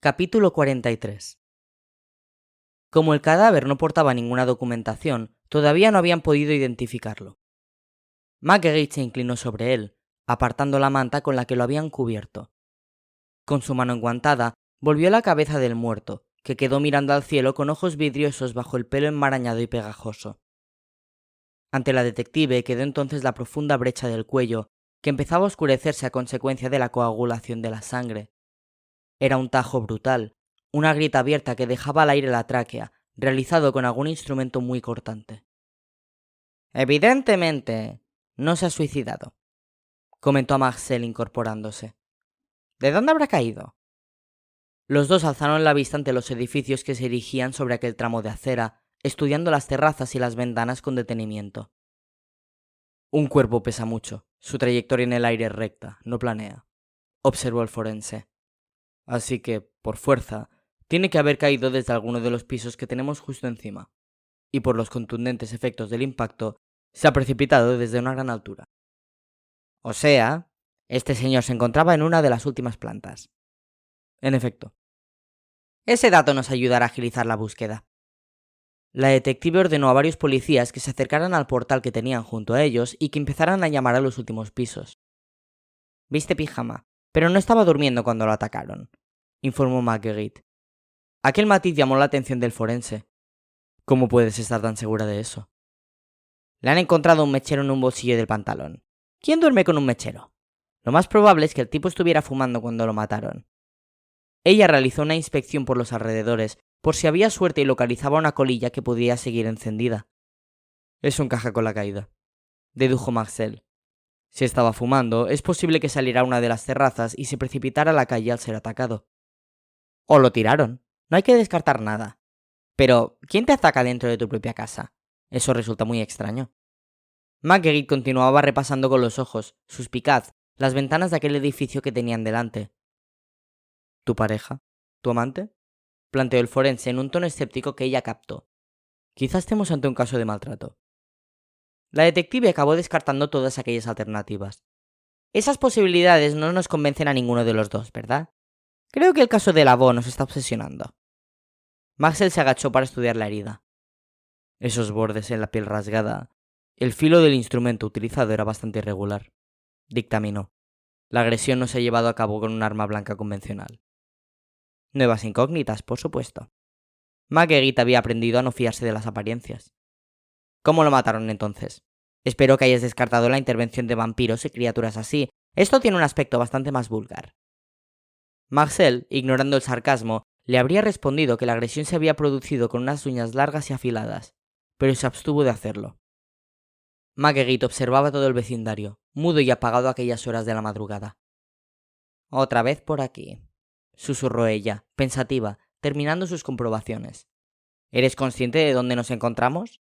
Capítulo 43. Como el cadáver no portaba ninguna documentación, todavía no habían podido identificarlo. Marguerite se inclinó sobre él, apartando la manta con la que lo habían cubierto. Con su mano enguantada, volvió la cabeza del muerto, que quedó mirando al cielo con ojos vidriosos bajo el pelo enmarañado y pegajoso. Ante la detective quedó entonces la profunda brecha del cuello, que empezaba a oscurecerse a consecuencia de la coagulación de la sangre. Era un tajo brutal, una grieta abierta que dejaba al aire la tráquea, realizado con algún instrumento muy cortante. Evidentemente, no se ha suicidado, comentó Marcel incorporándose. ¿De dónde habrá caído? Los dos alzaron la vista ante los edificios que se erigían sobre aquel tramo de acera, estudiando las terrazas y las ventanas con detenimiento. Un cuerpo pesa mucho, su trayectoria en el aire es recta, no planea, observó el forense. Así que, por fuerza, tiene que haber caído desde alguno de los pisos que tenemos justo encima, y por los contundentes efectos del impacto, se ha precipitado desde una gran altura. O sea, este señor se encontraba en una de las últimas plantas. En efecto. Ese dato nos ayudará a agilizar la búsqueda. La detective ordenó a varios policías que se acercaran al portal que tenían junto a ellos y que empezaran a llamar a los últimos pisos. Viste pijama, pero no estaba durmiendo cuando lo atacaron, informó Marguerite. Aquel matiz llamó la atención del forense. ¿Cómo puedes estar tan segura de eso? Le han encontrado un mechero en un bolsillo del pantalón. ¿Quién duerme con un mechero? Lo más probable es que el tipo estuviera fumando cuando lo mataron. Ella realizó una inspección por los alrededores, por si había suerte y localizaba una colilla que podía seguir encendida. Eso encaja con la caída, dedujo Marcel. Si estaba fumando, es posible que saliera a una de las terrazas y se precipitara a la calle al ser atacado. O lo tiraron. No hay que descartar nada. Pero, ¿quién te ataca dentro de tu propia casa? Eso resulta muy extraño. Marguerite continuaba repasando con los ojos, suspicaz, las ventanas de aquel edificio que tenían delante. ¿Tu pareja? ¿Tu amante? Planteó el forense en un tono escéptico que ella captó. Quizás estemos ante un caso de maltrato. La detective acabó descartando todas aquellas alternativas. Esas posibilidades no nos convencen a ninguno de los dos, ¿verdad? Creo que el caso de Lavaux nos está obsesionando. Marcel se agachó para estudiar la herida. Esos bordes en la piel rasgada. El filo del instrumento utilizado era bastante irregular, dictaminó. La agresión no se ha llevado a cabo con un arma blanca convencional. Nuevas incógnitas, por supuesto. Marguerite había aprendido a no fiarse de las apariencias. ¿Cómo lo mataron entonces? Espero que hayas descartado la intervención de vampiros y criaturas así. Esto tiene un aspecto bastante más vulgar. Marcel, ignorando el sarcasmo, le habría respondido que la agresión se había producido con unas uñas largas y afiladas, pero se abstuvo de hacerlo. Marguerite observaba todo el vecindario, mudo y apagado a aquellas horas de la madrugada. Otra vez por aquí, susurró ella, pensativa, terminando sus comprobaciones. ¿Eres consciente de dónde nos encontramos?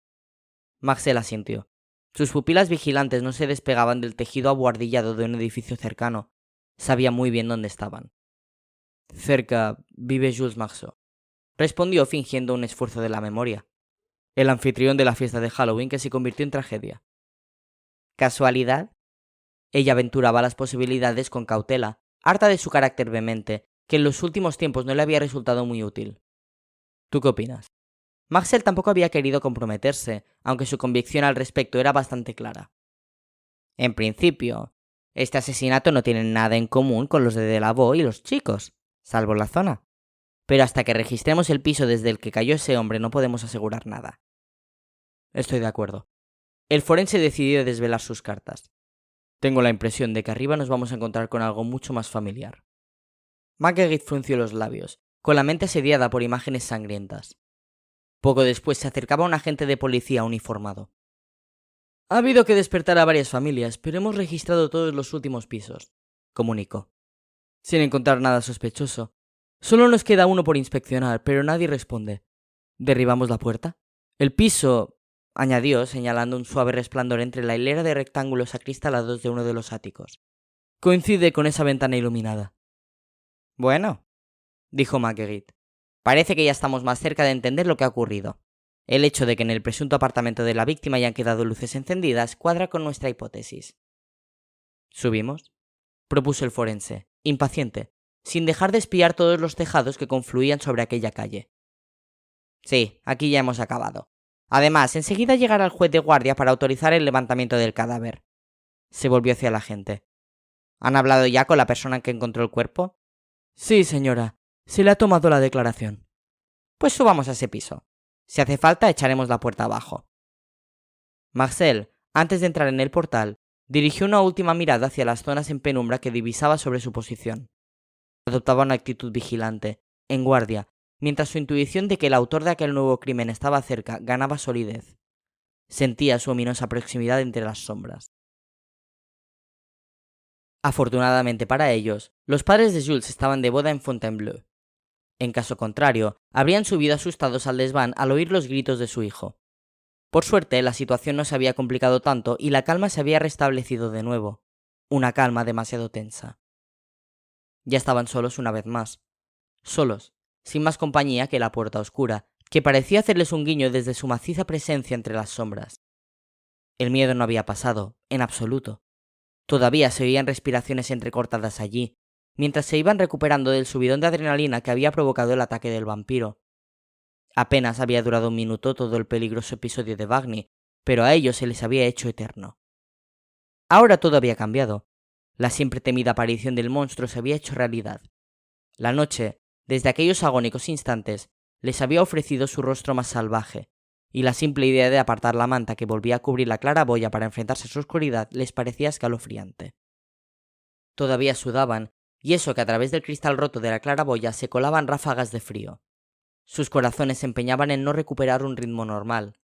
Marcel asintió. Sus pupilas vigilantes no se despegaban del tejido abuhardillado de un edificio cercano. Sabía muy bien dónde estaban. Cerca vive Jules Marceau, respondió fingiendo un esfuerzo de la memoria. El anfitrión de la fiesta de Halloween que se convirtió en tragedia. ¿Casualidad? Ella aventuraba las posibilidades con cautela, harta de su carácter vehemente, que en los últimos tiempos no le había resultado muy útil. ¿Tú qué opinas? Marcel tampoco había querido comprometerse, aunque su convicción al respecto era bastante clara. En principio, este asesinato no tiene nada en común con los de Delaveau y los chicos, salvo la zona. Pero hasta que registremos el piso desde el que cayó ese hombre no podemos asegurar nada. Estoy de acuerdo. El forense decidió desvelar sus cartas. Tengo la impresión de que arriba nos vamos a encontrar con algo mucho más familiar. Marguerite frunció los labios, con la mente asediada por imágenes sangrientas. Poco después se acercaba un agente de policía uniformado. Ha habido que despertar a varias familias, pero hemos registrado todos los últimos pisos, comunicó. Sin encontrar nada sospechoso. Solo nos queda uno por inspeccionar, pero nadie responde. ¿Derribamos la puerta? El piso, añadió, señalando un suave resplandor entre la hilera de rectángulos acristalados de uno de los áticos. Coincide con esa ventana iluminada. Bueno, dijo Marguerite. Parece que ya estamos más cerca de entender lo que ha ocurrido. El hecho de que en el presunto apartamento de la víctima hayan quedado luces encendidas cuadra con nuestra hipótesis. ¿Subimos? Propuso el forense, impaciente, sin dejar de espiar todos los tejados que confluían sobre aquella calle. Sí, aquí ya hemos acabado. Además, enseguida llegará el juez de guardia para autorizar el levantamiento del cadáver. Se volvió hacia la gente. ¿Han hablado ya con la persona que encontró el cuerpo? Sí, señora. Se le ha tomado la declaración. Pues subamos a ese piso. Si hace falta, echaremos la puerta abajo. Marcel, antes de entrar en el portal, dirigió una última mirada hacia las zonas en penumbra que divisaba sobre su posición. Adoptaba una actitud vigilante, en guardia, mientras su intuición de que el autor de aquel nuevo crimen estaba cerca ganaba solidez. Sentía su ominosa proximidad entre las sombras. Afortunadamente para ellos, los padres de Jules estaban de boda en Fontainebleau. En caso contrario, habrían subido asustados al desván al oír los gritos de su hijo. Por suerte, la situación no se había complicado tanto y la calma se había restablecido de nuevo. Una calma demasiado tensa. Ya estaban solos una vez más. Solos, sin más compañía que la puerta oscura, que parecía hacerles un guiño desde su maciza presencia entre las sombras. El miedo no había pasado, en absoluto. Todavía se oían respiraciones entrecortadas allí, mientras se iban recuperando del subidón de adrenalina que había provocado el ataque del vampiro. Apenas había durado un minuto todo el peligroso episodio de Wagner, pero a ellos se les había hecho eterno. Ahora todo había cambiado. La siempre temida aparición del monstruo se había hecho realidad. La noche, desde aquellos agónicos instantes, les había ofrecido su rostro más salvaje, y la simple idea de apartar la manta que volvía a cubrir la claraboya para enfrentarse a su oscuridad les parecía escalofriante. Todavía sudaban, y eso que a través del cristal roto de la claraboya se colaban ráfagas de frío. Sus corazones se empeñaban en no recuperar un ritmo normal.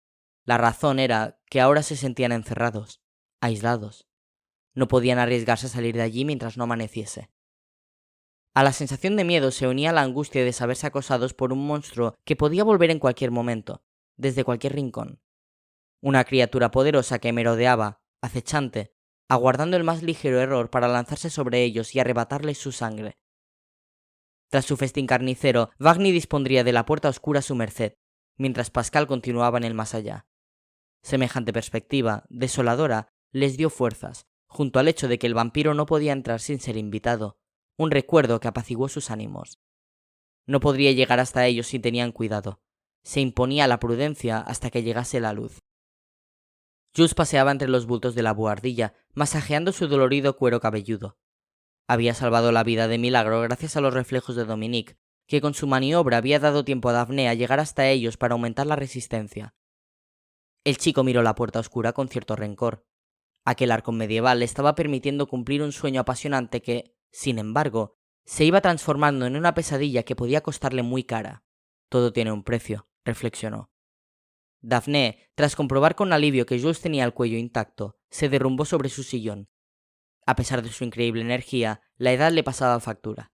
La razón era que ahora se sentían encerrados, aislados. No podían arriesgarse a salir de allí mientras no amaneciese. A la sensación de miedo se unía la angustia de saberse acosados por un monstruo que podía volver en cualquier momento, desde cualquier rincón. Una criatura poderosa que merodeaba, acechante, aguardando el más ligero error para lanzarse sobre ellos y arrebatarles su sangre. Tras su festín carnicero, Wagner dispondría de la puerta oscura a su merced, mientras Pascal continuaba en el más allá. Semejante perspectiva, desoladora, les dio fuerzas, junto al hecho de que el vampiro no podía entrar sin ser invitado, un recuerdo que apaciguó sus ánimos. No podría llegar hasta ellos si tenían cuidado. Se imponía la prudencia hasta que llegase la luz. Jules paseaba entre los bultos de la buhardilla, masajeando su dolorido cuero cabelludo. Había salvado la vida de milagro gracias a los reflejos de Dominique, que con su maniobra había dado tiempo a Daphne a llegar hasta ellos para aumentar la resistencia. El chico miró la puerta oscura con cierto rencor. Aquel arco medieval le estaba permitiendo cumplir un sueño apasionante que, sin embargo, se iba transformando en una pesadilla que podía costarle muy cara. Todo tiene un precio, reflexionó. Daphne, tras comprobar con alivio que Jules tenía el cuello intacto, se derrumbó sobre su sillón. A pesar de su increíble energía, la edad le pasaba factura.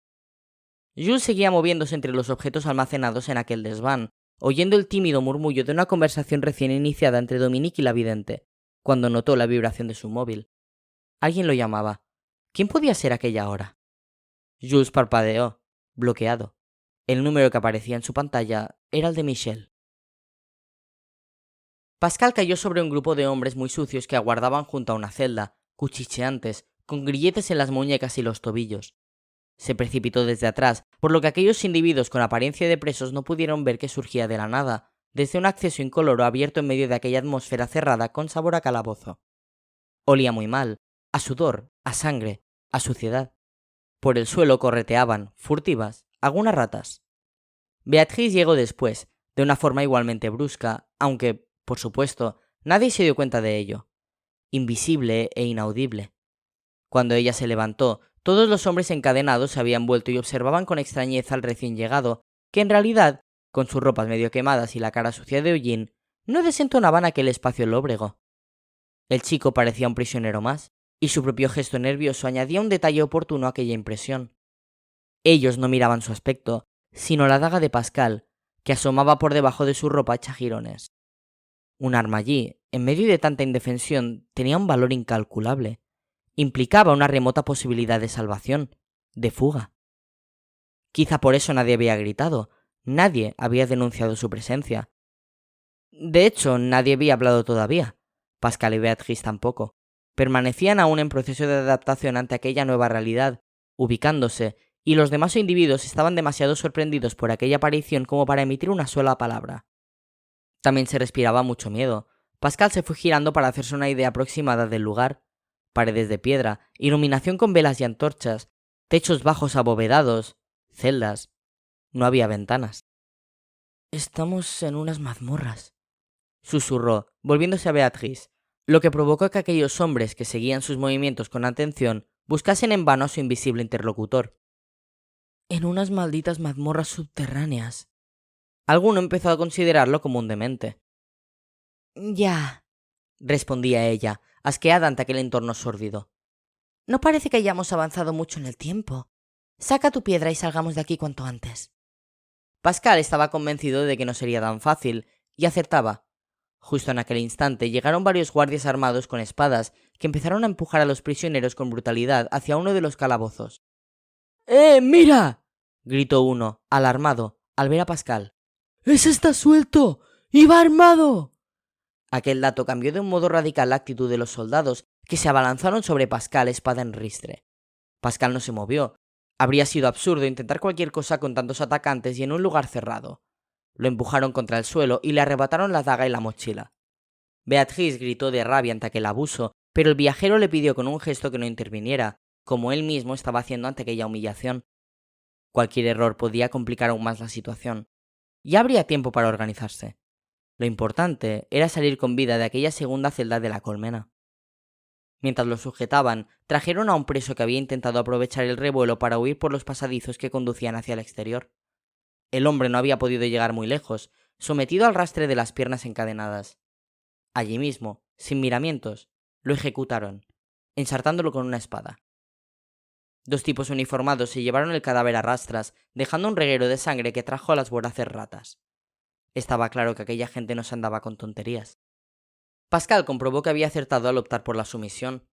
Jules seguía moviéndose entre los objetos almacenados en aquel desván, oyendo el tímido murmullo de una conversación recién iniciada entre Dominique y la vidente, cuando notó la vibración de su móvil. Alguien lo llamaba. ¿Quién podía ser aquella hora? Jules parpadeó, bloqueado. El número que aparecía en su pantalla era el de Michel. Pascal cayó sobre un grupo de hombres muy sucios que aguardaban junto a una celda, cuchicheantes, con grilletes en las muñecas y los tobillos. Se precipitó desde atrás, por lo que aquellos individuos con apariencia de presos no pudieron ver que surgía de la nada, desde un acceso incoloro abierto en medio de aquella atmósfera cerrada con sabor a calabozo. Olía muy mal, a sudor, a sangre, a suciedad. Por el suelo correteaban, furtivas, algunas ratas. Beatrice llegó después, de una forma igualmente brusca, aunque, por supuesto, nadie se dio cuenta de ello. Invisible e inaudible. Cuando ella se levantó, todos los hombres encadenados se habían vuelto y observaban con extrañeza al recién llegado, que en realidad, con sus ropas medio quemadas y la cara sucia de hollín, no desentonaban aquel espacio lóbrego. El chico parecía un prisionero más, y su propio gesto nervioso añadía un detalle oportuno a aquella impresión. Ellos no miraban su aspecto, sino la daga de Pascal, que asomaba por debajo de su ropa hecha jirones. Un arma allí, en medio de tanta indefensión, tenía un valor incalculable. Implicaba una remota posibilidad de salvación, de fuga. Quizá por eso nadie había gritado, nadie había denunciado su presencia. De hecho, nadie había hablado todavía. Pascal y Beatrice tampoco. Permanecían aún en proceso de adaptación ante aquella nueva realidad, ubicándose, y los demás individuos estaban demasiado sorprendidos por aquella aparición como para emitir una sola palabra. También se respiraba mucho miedo. Pascal se fue girando para hacerse una idea aproximada del lugar. Paredes de piedra, iluminación con velas y antorchas, techos bajos abovedados, celdas. No había ventanas. «Estamos en unas mazmorras», susurró, volviéndose a Beatrice, lo que provocó que aquellos hombres que seguían sus movimientos con atención buscasen en vano a su invisible interlocutor. «En unas malditas mazmorras subterráneas». Alguno empezó a considerarlo como un demente. «Ya», respondía ella, asqueada ante aquel entorno sórdido. «No parece que hayamos avanzado mucho en el tiempo. Saca tu piedra y salgamos de aquí cuanto antes». Pascal estaba convencido de que no sería tan fácil, y acertaba. Justo en aquel instante llegaron varios guardias armados con espadas que empezaron a empujar a los prisioneros con brutalidad hacia uno de los calabozos. ¡Mira!, gritó uno, alarmado, al ver a Pascal. «¡Ese está suelto! ¡Iba armado!». Aquel dato cambió de un modo radical la actitud de los soldados, que se abalanzaron sobre Pascal espada en ristre. Pascal no se movió. Habría sido absurdo intentar cualquier cosa con tantos atacantes y en un lugar cerrado. Lo empujaron contra el suelo y le arrebataron la daga y la mochila. Beatrice gritó de rabia ante aquel abuso, pero el viajero le pidió con un gesto que no interviniera, como él mismo estaba haciendo ante aquella humillación. Cualquier error podía complicar aún más la situación. Ya habría tiempo para organizarse. Lo importante era salir con vida de aquella segunda celda de la colmena. Mientras lo sujetaban, trajeron a un preso que había intentado aprovechar el revuelo para huir por los pasadizos que conducían hacia el exterior. El hombre no había podido llegar muy lejos, sometido al rastre de las piernas encadenadas. Allí mismo, sin miramientos, lo ejecutaron, ensartándolo con una espada. Dos tipos uniformados se llevaron el cadáver a rastras, dejando un reguero de sangre que trajo a las voraces ratas. Estaba claro que aquella gente no se andaba con tonterías. Pascal comprobó que había acertado al optar por la sumisión.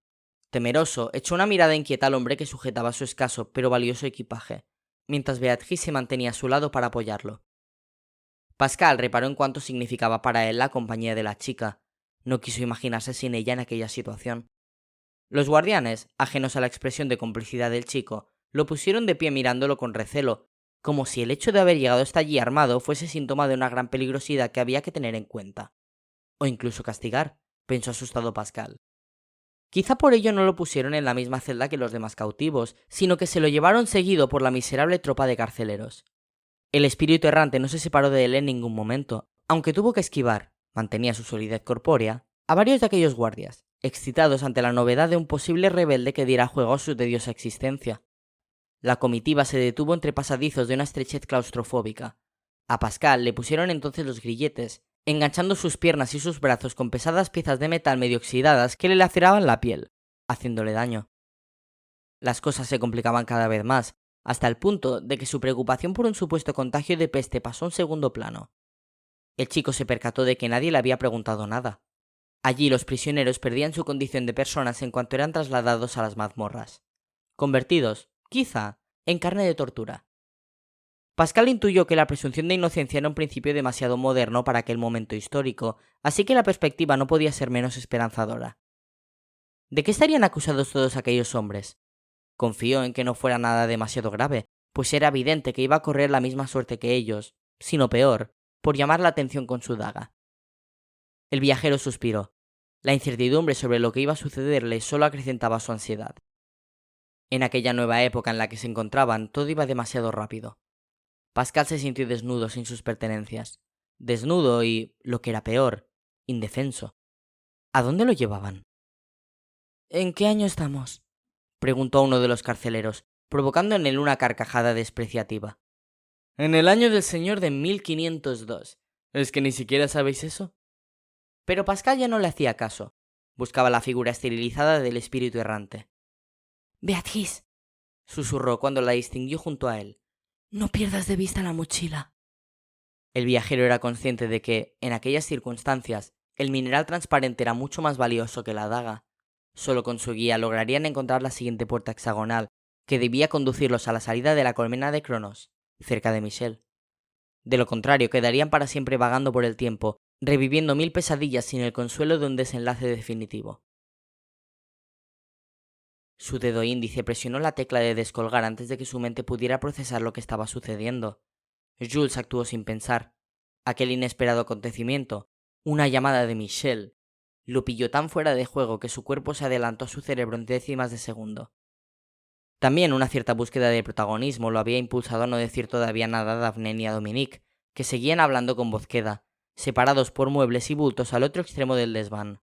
Temeroso, echó una mirada inquieta al hombre que sujetaba su escaso pero valioso equipaje, mientras Beatrice se mantenía a su lado para apoyarlo. Pascal reparó en cuánto significaba para él la compañía de la chica. No quiso imaginarse sin ella en aquella situación. Los guardianes, ajenos a la expresión de complicidad del chico, lo pusieron de pie mirándolo con recelo, como si el hecho de haber llegado hasta allí armado fuese síntoma de una gran peligrosidad que había que tener en cuenta. O incluso castigar, pensó asustado Pascal. Quizá por ello no lo pusieron en la misma celda que los demás cautivos, sino que se lo llevaron seguido por la miserable tropa de carceleros. El espíritu errante no se separó de él en ningún momento, aunque tuvo que esquivar, mantenía su solidez corpórea, a varios de aquellos guardias, excitados ante la novedad de un posible rebelde que diera juego a su tediosa existencia. La comitiva se detuvo entre pasadizos de una estrechez claustrofóbica. A Pascal le pusieron entonces los grilletes, enganchando sus piernas y sus brazos con pesadas piezas de metal medio oxidadas que le laceraban la piel, haciéndole daño. Las cosas se complicaban cada vez más, hasta el punto de que su preocupación por un supuesto contagio de peste pasó a un segundo plano. El chico se percató de que nadie le había preguntado nada. Allí los prisioneros perdían su condición de personas en cuanto eran trasladados a las mazmorras, convertidos, quizá, en carne de tortura. Pascal intuyó que la presunción de inocencia era un principio demasiado moderno para aquel momento histórico, así que la perspectiva no podía ser menos esperanzadora. ¿De qué estarían acusados todos aquellos hombres? Confió en que no fuera nada demasiado grave, pues era evidente que iba a correr la misma suerte que ellos, sino peor, por llamar la atención con su daga. El viajero suspiró. La incertidumbre sobre lo que iba a sucederle solo acrecentaba su ansiedad. En aquella nueva época en la que se encontraban, todo iba demasiado rápido. Pascal se sintió desnudo sin sus pertenencias. Desnudo y, lo que era peor, indefenso. ¿A dónde lo llevaban? ¿En qué año estamos?, preguntó uno de los carceleros, provocando en él una carcajada despreciativa. En el año del señor de 1502. ¿Es que ni siquiera sabéis eso? Pero Pascal ya no le hacía caso. Buscaba la figura esterilizada del espíritu errante. «Beatrice», susurró cuando la distinguió junto a él. «No pierdas de vista la mochila». El viajero era consciente de que, en aquellas circunstancias, el mineral transparente era mucho más valioso que la daga. Solo con su guía lograrían encontrar la siguiente puerta hexagonal, que debía conducirlos a la salida de la colmena de Cronos, cerca de Michel. De lo contrario, quedarían para siempre vagando por el tiempo, reviviendo 1000 pesadillas sin el consuelo de un desenlace definitivo. Su dedo índice presionó la tecla de descolgar antes de que su mente pudiera procesar lo que estaba sucediendo. Jules actuó sin pensar. Aquel inesperado acontecimiento, una llamada de Michelle, lo pilló tan fuera de juego que su cuerpo se adelantó a su cerebro en décimas de segundo. También una cierta búsqueda de protagonismo lo había impulsado a no decir todavía nada a Daphne ni a Dominique, que seguían hablando con voz queda, separados por muebles y bultos al otro extremo del desván.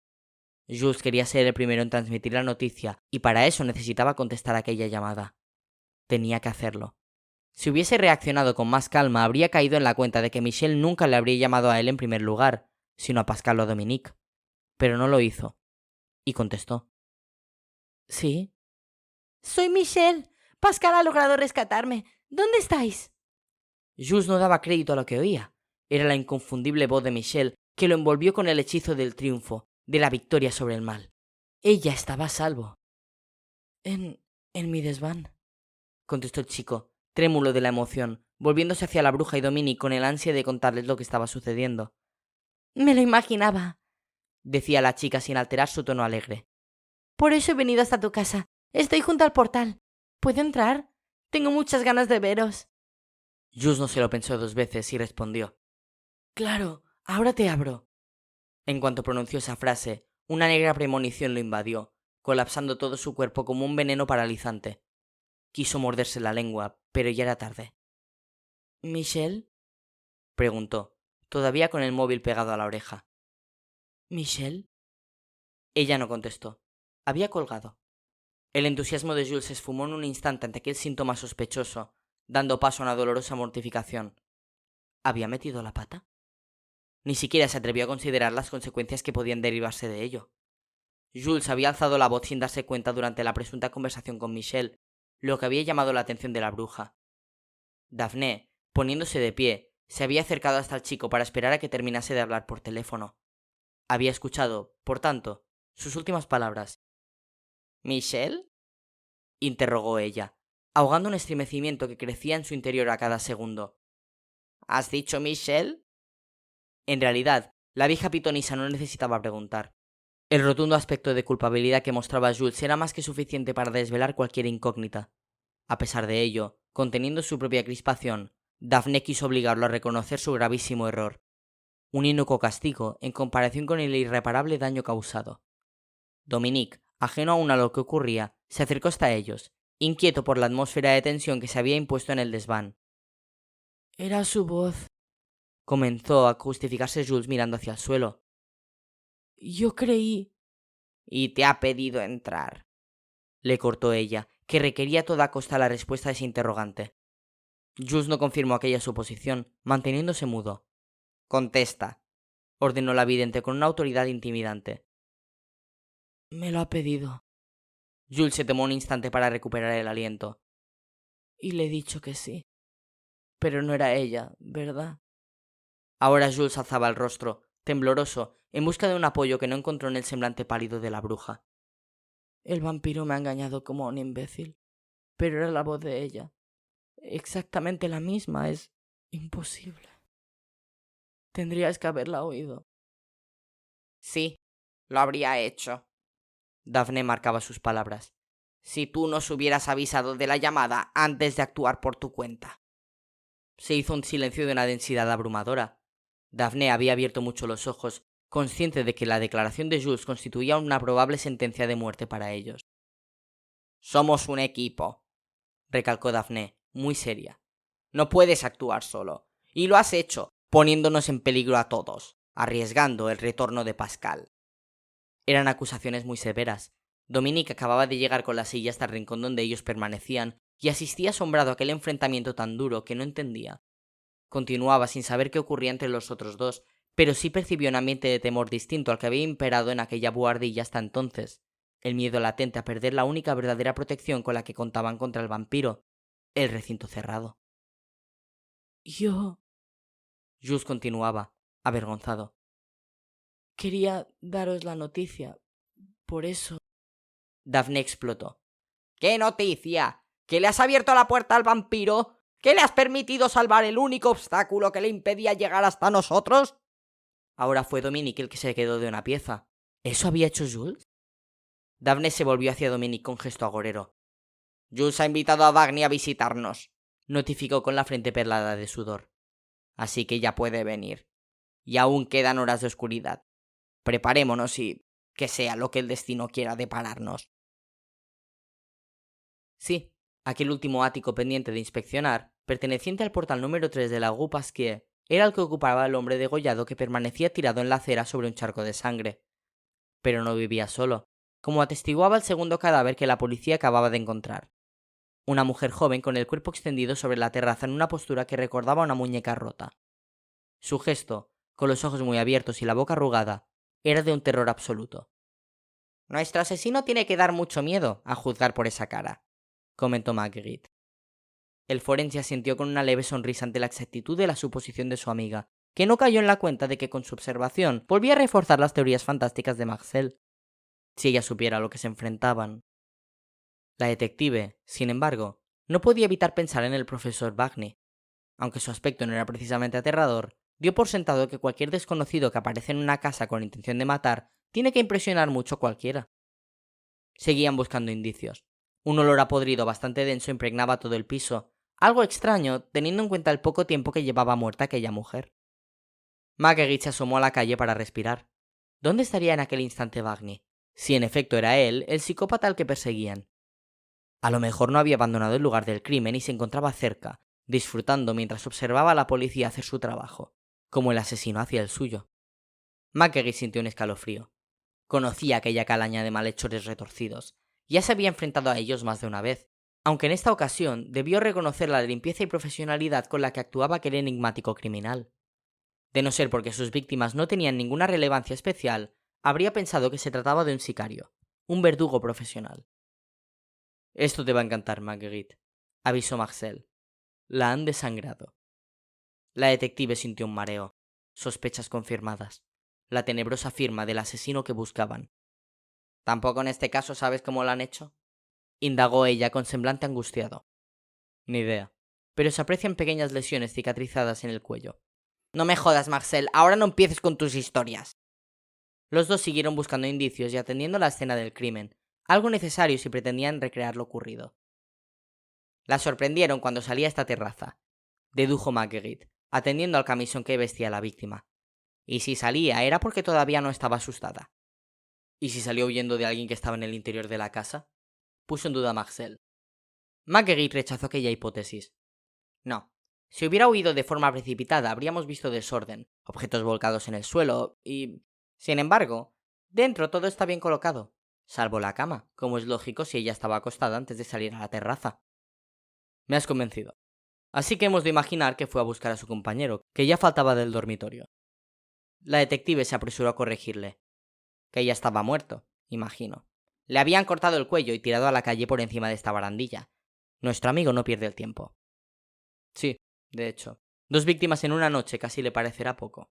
Jules quería ser el primero en transmitir la noticia y para eso necesitaba contestar aquella llamada. Tenía que hacerlo. Si hubiese reaccionado con más calma, habría caído en la cuenta de que Michelle nunca le habría llamado a él en primer lugar, sino a Pascal o a Dominique. Pero no lo hizo. Y contestó. ¿Sí? Soy Michelle. Pascal ha logrado rescatarme. ¿Dónde estáis? Jules no daba crédito a lo que oía. Era la inconfundible voz de Michelle que lo envolvió con el hechizo del triunfo, de la victoria sobre el mal. Ella estaba a salvo. En mi desván, contestó el chico, trémulo de la emoción, volviéndose hacia la bruja y Dominique con el ansia de contarles lo que estaba sucediendo. Me lo imaginaba, decía la chica sin alterar su tono alegre. Por eso he venido hasta tu casa. Estoy junto al portal. ¿Puedo entrar? Tengo muchas ganas de veros. Jules no se lo pensó dos veces y respondió. Claro, ahora te abro. En cuanto pronunció esa frase, una negra premonición lo invadió, colapsando todo su cuerpo como un veneno paralizante. Quiso morderse la lengua, pero ya era tarde. ¿Michelle? Preguntó, todavía con el móvil pegado a la oreja. ¿Michelle? Ella no contestó. Había colgado. El entusiasmo de Jules se esfumó en un instante ante aquel síntoma sospechoso, dando paso a una dolorosa mortificación. ¿Había metido la pata? Ni siquiera se atrevió a considerar las consecuencias que podían derivarse de ello. Jules había alzado la voz sin darse cuenta durante la presunta conversación con Michelle, lo que había llamado la atención de la bruja. Daphne, poniéndose de pie, se había acercado hasta el chico para esperar a que terminase de hablar por teléfono. Había escuchado, por tanto, sus últimas palabras. ¿Michelle? Interrogó ella, ahogando un estremecimiento que crecía en su interior a cada segundo. ¿Has dicho Michelle? En realidad, la vieja pitonisa no necesitaba preguntar. El rotundo aspecto de culpabilidad que mostraba Jules era más que suficiente para desvelar cualquier incógnita. A pesar de ello, conteniendo su propia crispación, Daphne quiso obligarlo a reconocer su gravísimo error. Un inocuo castigo en comparación con el irreparable daño causado. Dominique, ajeno aún a lo que ocurría, se acercó hasta ellos, inquieto por la atmósfera de tensión que se había impuesto en el desván. Era su voz, comenzó a justificarse Jules mirando hacia el suelo. Yo creí. Y te ha pedido entrar, le cortó ella, que requería a toda costa la respuesta a ese interrogante. Jules no confirmó aquella suposición, manteniéndose mudo. Contesta, ordenó la vidente con una autoridad intimidante. Me lo ha pedido. Jules se tomó un instante para recuperar el aliento. Y le he dicho que sí. Pero no era ella, ¿verdad? Ahora Jules alzaba el rostro, tembloroso, en busca de un apoyo que no encontró en el semblante pálido de la bruja. El vampiro me ha engañado como un imbécil, pero era la voz de ella. Exactamente la misma, es imposible. Tendrías que haberla oído. Sí, lo habría hecho. Daphne marcaba sus palabras. Si tú nos hubieras avisado de la llamada antes de actuar por tu cuenta. Se hizo un silencio de una densidad abrumadora. Daphne había abierto mucho los ojos, consciente de que la declaración de Jules constituía una probable sentencia de muerte para ellos. Somos un equipo, recalcó Daphne, muy seria. No puedes actuar solo. Y lo has hecho, poniéndonos en peligro a todos, arriesgando el retorno de Pascal. Eran acusaciones muy severas. Dominique acababa de llegar con la silla hasta el rincón donde ellos permanecían y asistía asombrado a aquel enfrentamiento tan duro que no entendía. Continuaba sin saber qué ocurría entre los otros dos, pero sí percibió un ambiente de temor distinto al que había imperado en aquella buhardilla hasta entonces. El miedo latente a perder la única verdadera protección con la que contaban contra el vampiro, el recinto cerrado. Jules continuaba, avergonzado. Quería daros la noticia. Por eso. Daphne explotó. ¿Qué noticia? ¿Que le has abierto la puerta al vampiro? ¿Que le has permitido salvar el único obstáculo que le impedía llegar hasta nosotros? Ahora fue Dominique el que se quedó de una pieza. ¿Eso había hecho Jules? Daphne se volvió hacia Dominic con gesto agorero. Jules ha invitado a Bagni a visitarnos, notificó con la frente perlada de sudor. Así que ya puede venir. Y aún quedan horas de oscuridad. Preparémonos y que sea lo que el destino quiera depararnos. Sí, aquel último ático pendiente de inspeccionar, perteneciente al portal número 3 de la Rue Pasquier, era el que ocupaba el hombre degollado que permanecía tirado en la acera sobre un charco de sangre. Pero no vivía solo, como atestiguaba el segundo cadáver que la policía acababa de encontrar. Una mujer joven con el cuerpo extendido sobre la terraza en una postura que recordaba una muñeca rota. Su gesto, con los ojos muy abiertos y la boca arrugada, era de un terror absoluto. Nuestro asesino tiene que dar mucho miedo, a juzgar por esa cara, comentó Marguerite. El forense asintió con una leve sonrisa ante la exactitud de la suposición de su amiga, que no cayó en la cuenta de que con su observación volvía a reforzar las teorías fantásticas de Marcel. Si ella supiera a lo que se enfrentaban. La detective, sin embargo, no podía evitar pensar en el profesor Bagni. Aunque su aspecto no era precisamente aterrador, dio por sentado que cualquier desconocido que aparece en una casa con intención de matar tiene que impresionar mucho a cualquiera. Seguían buscando indicios. Un olor a podrido bastante denso impregnaba todo el piso, algo extraño teniendo en cuenta el poco tiempo que llevaba muerta aquella mujer. Marguerite se asomó a la calle para respirar. ¿Dónde estaría en aquel instante Bagni? Si en efecto era él, el psicópata al que perseguían. A lo mejor no había abandonado el lugar del crimen y se encontraba cerca, disfrutando mientras observaba a la policía hacer su trabajo, como el asesino hacía el suyo. Marguerite sintió un escalofrío. Conocía aquella calaña de malhechores retorcidos. Ya se había enfrentado a ellos más de una vez, aunque en esta ocasión debió reconocer la limpieza y profesionalidad con la que actuaba aquel enigmático criminal. De no ser porque sus víctimas no tenían ninguna relevancia especial, habría pensado que se trataba de un sicario, un verdugo profesional. Esto te va a encantar, Marguerite, avisó Marcel. La han desangrado. La detective sintió un mareo. Sospechas confirmadas. La tenebrosa firma del asesino que buscaban. ¿Tampoco en este caso sabes cómo lo han hecho? Indagó ella con semblante angustiado. Ni idea, pero se aprecian pequeñas lesiones cicatrizadas en el cuello. No me jodas, Marcel, ahora no empieces con tus historias. Los dos siguieron buscando indicios y atendiendo la escena del crimen, algo necesario si pretendían recrear lo ocurrido. La sorprendieron cuando salía a esta terraza, dedujo Marguerite, atendiendo al camisón que vestía la víctima. Y si salía era porque todavía no estaba asustada. ¿Y si salió huyendo de alguien que estaba en el interior de la casa? Puso en duda Marcel. Marguerite rechazó aquella hipótesis. No. Si hubiera huido de forma precipitada, habríamos visto desorden, objetos volcados en el suelo y... Sin embargo, dentro todo está bien colocado, salvo la cama, como es lógico si ella estaba acostada antes de salir a la terraza. Me has convencido. Así que hemos de imaginar que fue a buscar a su compañero, que ya faltaba del dormitorio. La detective se apresuró a corregirle. Que ya estaba muerto, imagino. Le habían cortado el cuello y tirado a la calle por encima de esta barandilla. Nuestro amigo no pierde el tiempo. Sí, de hecho. 2 víctimas en una noche casi le parecerá poco.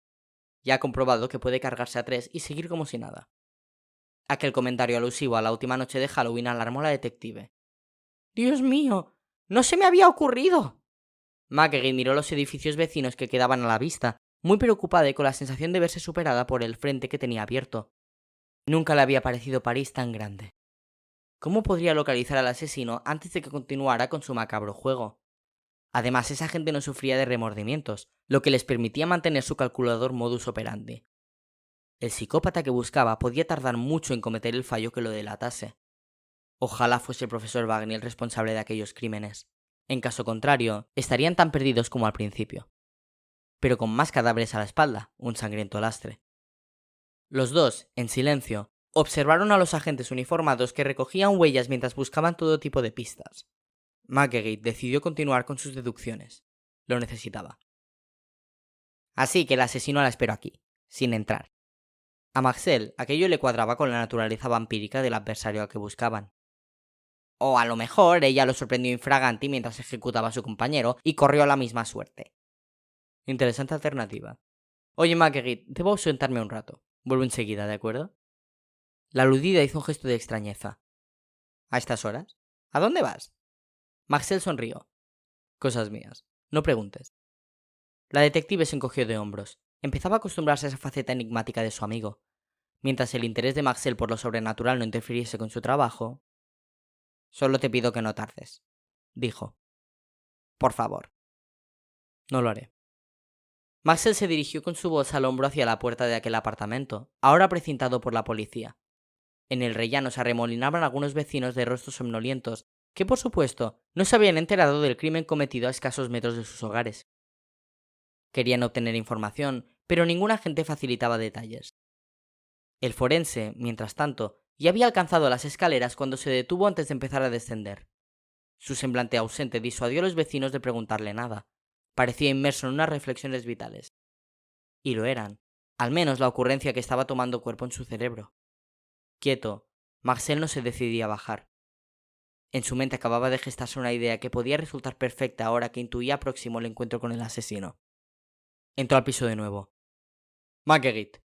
Ya ha comprobado que puede cargarse a 3 y seguir como si nada. Aquel comentario alusivo a la última noche de Halloween alarmó a la detective. ¡Dios mío! ¡No se me había ocurrido! Marguerite miró los edificios vecinos que quedaban a la vista, muy preocupada y con la sensación de verse superada por el frente que tenía abierto. Nunca le había parecido París tan grande. ¿Cómo podría localizar al asesino antes de que continuara con su macabro juego? Además, esa gente no sufría de remordimientos, lo que les permitía mantener su calculador modus operandi. El psicópata que buscaba podía tardar mucho en cometer el fallo que lo delatase. Ojalá fuese el profesor Wagner el responsable de aquellos crímenes. En caso contrario, estarían tan perdidos como al principio. Pero con más cadáveres a la espalda, un sangriento lastre. Los dos, en silencio, observaron a los agentes uniformados que recogían huellas mientras buscaban todo tipo de pistas. Marguerite decidió continuar con sus deducciones. Lo necesitaba. Así que el asesino la esperó aquí, sin entrar. A Marcel aquello le cuadraba con la naturaleza vampírica del adversario al que buscaban. O a lo mejor ella lo sorprendió infraganti mientras ejecutaba a su compañero y corrió la misma suerte. Interesante alternativa. Oye, Marguerite, debo ausentarme un rato. Vuelvo enseguida, ¿de acuerdo? La aludida hizo un gesto de extrañeza. ¿A estas horas? ¿A dónde vas? Marcel sonrió. Cosas mías. No preguntes. La detective se encogió de hombros. Empezaba a acostumbrarse a esa faceta enigmática de su amigo. mientras el interés de Marcel por lo sobrenatural no interfiriese con su trabajo. Solo te pido que no tardes, dijo. Por favor. No lo haré. Marcel se dirigió con su bolsa al hombro hacia la puerta de aquel apartamento, ahora precintado por la policía. En el rellano se arremolinaban algunos vecinos de rostros somnolientos que, por supuesto, no se habían enterado del crimen cometido a escasos metros de sus hogares. Querían obtener información, pero ningún agente facilitaba detalles. El forense, mientras tanto, ya había alcanzado las escaleras cuando se detuvo antes de empezar a descender. Su semblante ausente disuadió a los vecinos de preguntarle nada. Parecía inmerso en unas reflexiones vitales. Y lo eran, al menos la ocurrencia que estaba tomando cuerpo en su cerebro. Quieto, Marcel no se decidía a bajar. En su mente acababa de gestarse una idea que podía resultar perfecta ahora que intuía próximo el encuentro con el asesino. Entró al piso de nuevo. «Marguerite»,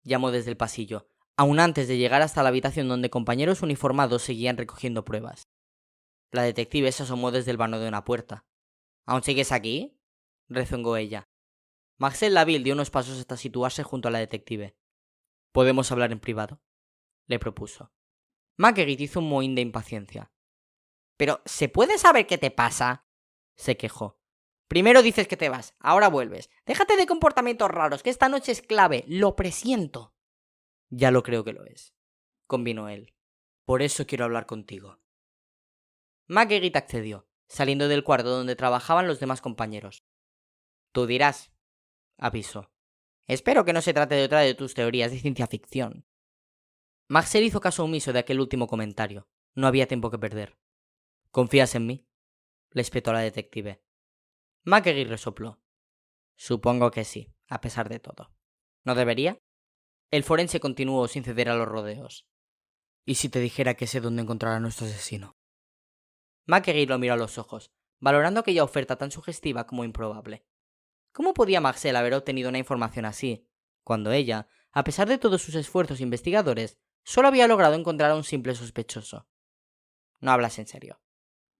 llamó desde el pasillo, aún antes de llegar hasta la habitación donde compañeros uniformados seguían recogiendo pruebas. La detective se asomó desde el vano de una puerta. «¿Aún sigues aquí?», rezongó ella. Marcel Laville dio unos pasos hasta situarse junto a la detective. «¿Podemos hablar en privado?», le propuso. Marguerite hizo un mohín de impaciencia. «¿Pero se puede saber qué te pasa?», se quejó. «Primero dices que te vas, ahora vuelves. Déjate de comportamientos raros, que esta noche es clave, lo presiento». «Ya lo creo que lo es», convino él. «Por eso quiero hablar contigo». Marguerite accedió, saliendo del cuarto donde trabajaban los demás compañeros. «Tú dirás», avisó. «Espero que no se trate de otra de tus teorías de ciencia ficción». Marcel hizo caso omiso de aquel último comentario. No había tiempo que perder. «¿Confías en mí?», le espetó a la detective. Marguerite resopló. «Supongo que sí, a pesar de todo. ¿No debería?». El forense continuó sin ceder a los rodeos. «¿Y si te dijera que sé dónde encontrar a nuestro asesino?». Marguerite lo miró a los ojos, valorando aquella oferta tan sugestiva como improbable. ¿Cómo podía Marcel haber obtenido una información así, cuando ella, a pesar de todos sus esfuerzos investigadores, solo había logrado encontrar a un simple sospechoso? «No hablas en serio»,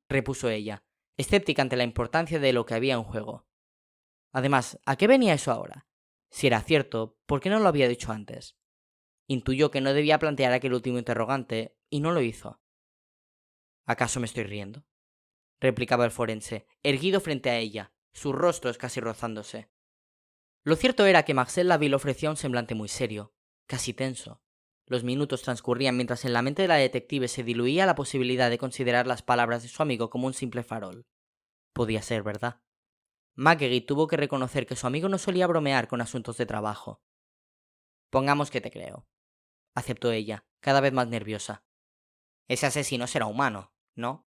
repuso ella, escéptica ante la importancia de lo que había en juego. Además, ¿a qué venía eso ahora? Si era cierto, ¿por qué no lo había dicho antes? Intuyó que no debía plantear aquel último interrogante, y no lo hizo. «¿Acaso me estoy riendo?», replicaba el forense, erguido frente a ella, sus rostros casi rozándose. Lo cierto era que Marcel Laville ofrecía un semblante muy serio, casi tenso. Los minutos transcurrían mientras en la mente de la detective se diluía la posibilidad de considerar las palabras de su amigo como un simple farol. Podía ser verdad. Marguerite tuvo que reconocer que su amigo no solía bromear con asuntos de trabajo. «Pongamos que te creo», aceptó ella, cada vez más nerviosa. «Ese asesino será humano, ¿no?».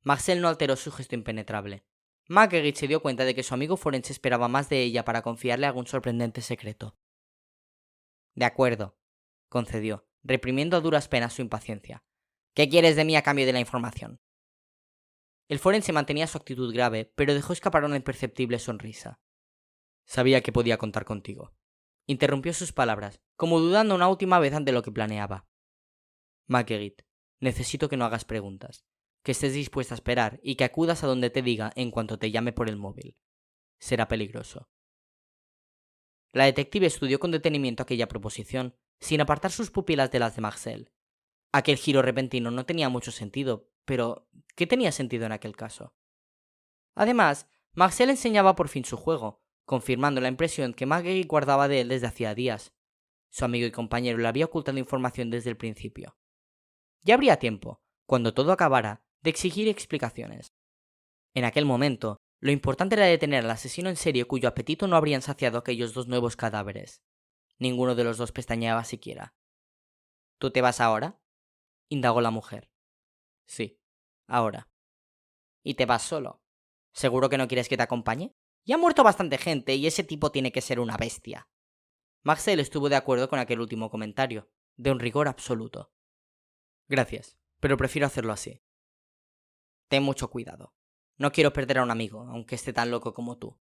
Marcel no alteró su gesto impenetrable. Marguerite se dio cuenta de que su amigo forense esperaba más de ella para confiarle algún sorprendente secreto. «De acuerdo», concedió, reprimiendo a duras penas su impaciencia. «¿Qué quieres de mí a cambio de la información?». El forense mantenía su actitud grave, pero dejó escapar una imperceptible sonrisa. «Sabía que podía contar contigo», interrumpió sus palabras, como dudando una última vez ante lo que planeaba. «Marguerite, necesito que no hagas preguntas, que estés dispuesta a esperar y que acudas a donde te diga en cuanto te llame por el móvil. Será peligroso». La detective estudió con detenimiento aquella proposición, sin apartar sus pupilas de las de Marcel. Aquel giro repentino no tenía mucho sentido, pero ¿qué tenía sentido en aquel caso? Además, Marcel enseñaba por fin su juego, confirmando la impresión que Marguerite guardaba de él desde hacía días. Su amigo y compañero le había ocultado información desde el principio. Ya habría tiempo, cuando todo acabara, de exigir explicaciones. En aquel momento, lo importante era detener al asesino en serie cuyo apetito no habrían saciado aquellos dos nuevos cadáveres. Ninguno de los dos pestañeaba siquiera. «¿Tú te vas ahora?», indagó la mujer. «Sí, ahora». «¿Y te vas solo? ¿Seguro que no quieres que te acompañe? Ya ha muerto bastante gente y ese tipo tiene que ser una bestia». Marcel estuvo de acuerdo con aquel último comentario, de un rigor absoluto. «Gracias, pero prefiero hacerlo así». «Ten mucho cuidado. No quiero perder a un amigo, aunque esté tan loco como tú».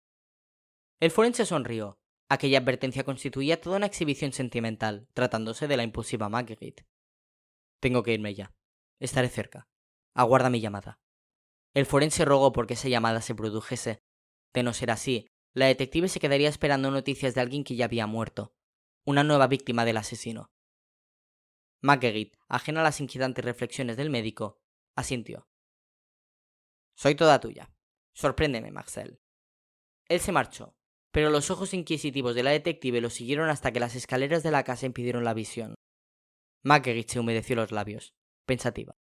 El forense sonrió. Aquella advertencia constituía toda una exhibición sentimental, tratándose de la impulsiva Marguerite. «Tengo que irme ya. Estaré cerca. Aguarda mi llamada». El forense rogó porque esa llamada se produjese. De no ser así, la detective se quedaría esperando noticias de alguien que ya había muerto. una nueva víctima del asesino. Marguerite, ajena a las inquietantes reflexiones del médico, asintió. Soy toda tuya. Sorpréndeme, Marcel. Él se marchó, pero los ojos inquisitivos de la detective lo siguieron hasta que las escaleras de la casa impidieron la visión. Marguerite se humedeció los labios, pensativa.